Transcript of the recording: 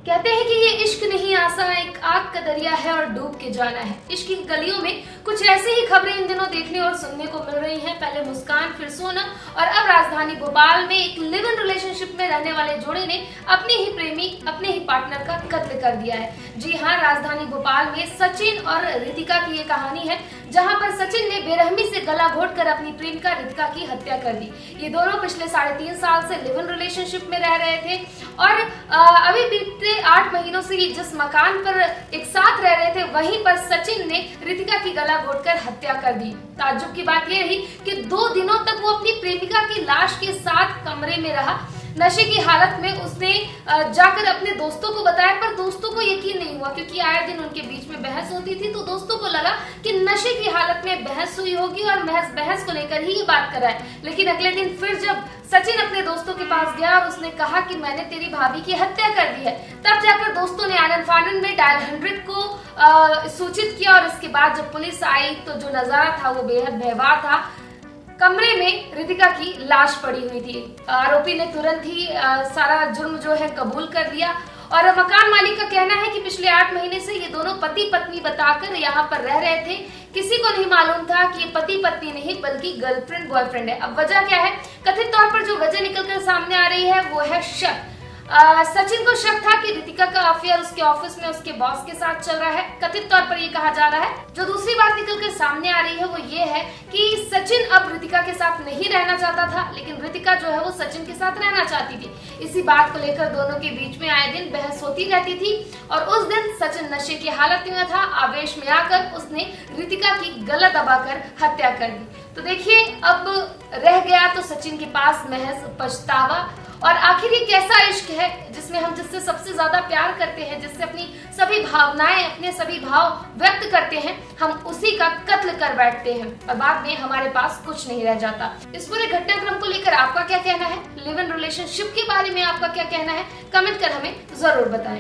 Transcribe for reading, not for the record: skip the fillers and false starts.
कहते हैं कि ये इश्क नहीं आसान, एक आग का दरिया है और डूब के जाना है। इश्क की गलियों में कुछ ऐसी ही खबरें इन दिनों देखने और सुनने को मिल रही हैं। पहले मुस्कान, फिर सोना और अब राजधानी भोपाल में एक लिव इन रिलेशनशिप में रहने वाले जोड़े ने अपने ही प्रेमी, अपने ही पार्टनर का कत्ल कर दिया है। जी हाँ, राजधानी भोपाल में सचिन और रितिका की ये कहानी है, जहां पर सचिन ने बेरहमी से गला घोटकर अपनी प्रेमिका रितिका की हत्या कर दी। ये दोनों पिछले 3.5 साल से लिव इन रिलेशनशिप में रह रहे थे और अभी बीते 8 महीनों से जिस मकान पर एक साथ रह रहे थे, वहीं पर सचिन ने रितिका की गला घोटकर हत्या कर दी। ताज्जुब की बात यह रही कि 2 दिनों तक वो अपनी प्रेमिका की लाश के साथ कमरे में रहा। नशे की हालत में उसने जाकर अपने दोस्तों को बताया, पर दोस्तों को यकीन नहीं हुआ क्योंकि आए दिन उनके बीच में बहस होती थी। तो दोस्तों को लगा कि नशे की हालत में बहस हुई होगी और महज बहस को लेकर ही ये बात कर रहा है। लेकिन अगले दिन फिर जब सचिन अपने दोस्तों के पास गया और उसने कहा कि मैंने तेरी भाभी की हत्या कर दी है, तब जाकर दोस्तों ने आनन फानन में डायल 100 को सूचित किया। और इसके बाद जब पुलिस आई तो जो नजारा था वो बेहद भयावह था। कमरे में रितिका की लाश पड़ी हुई थी। आरोपी ने तुरंत ही सारा जुर्म जो है कबूल कर लिया और मकान मालिक का कहना है कि पिछले 8 महीने से ये दोनों पति पत्नी बताकर यहाँ पर रह रहे थे। किसी को नहीं मालूम था कि ये पति पत्नी नहीं बल्कि गर्लफ्रेंड बॉयफ्रेंड है। अब वजह क्या है? कथित तौर पर जो वजह निकलकर सामने आ रही है वो है शक। सचिन को शक था कि रितिका का अफेयर उसके ऑफिस में उसके बॉस के साथ चल रहा है। कथित तौर पर ये कहा जा रहा है। जो दूसरी बात निकलकर सामने आ रही है वो ये है कि सचिन अब रितिका के साथ नहीं रहना चाहता था, लेकिन रितिका जो है वो सचिन के साथ रहना चाहती थी। इसी बात को लेकर दोनों के बीच में आए दिन बहस होती रहती थी और उस दिन सचिन नशे की हालत में था। आवेश में आकर उसने रितिका की गला दबाकर हत्या कर दी। तो देखिए, अब रह गया तो सचिन के पास महज पछतावा। और आखिर ये कैसा इश्क है जिसमें हम जिससे सबसे ज्यादा प्यार करते हैं, जिससे अपनी सभी भावनाएं, अपने सभी भाव व्यक्त करते हैं, हम उसी का कत्ल कर बैठते हैं और बाद में हमारे पास कुछ नहीं रह जाता। इस पूरे घटनाक्रम को लेकर आपका क्या कहना है? लिव इन रिलेशनशिप के बारे में आपका क्या कहना है? कमेंट कर हमें जरूर बताएं।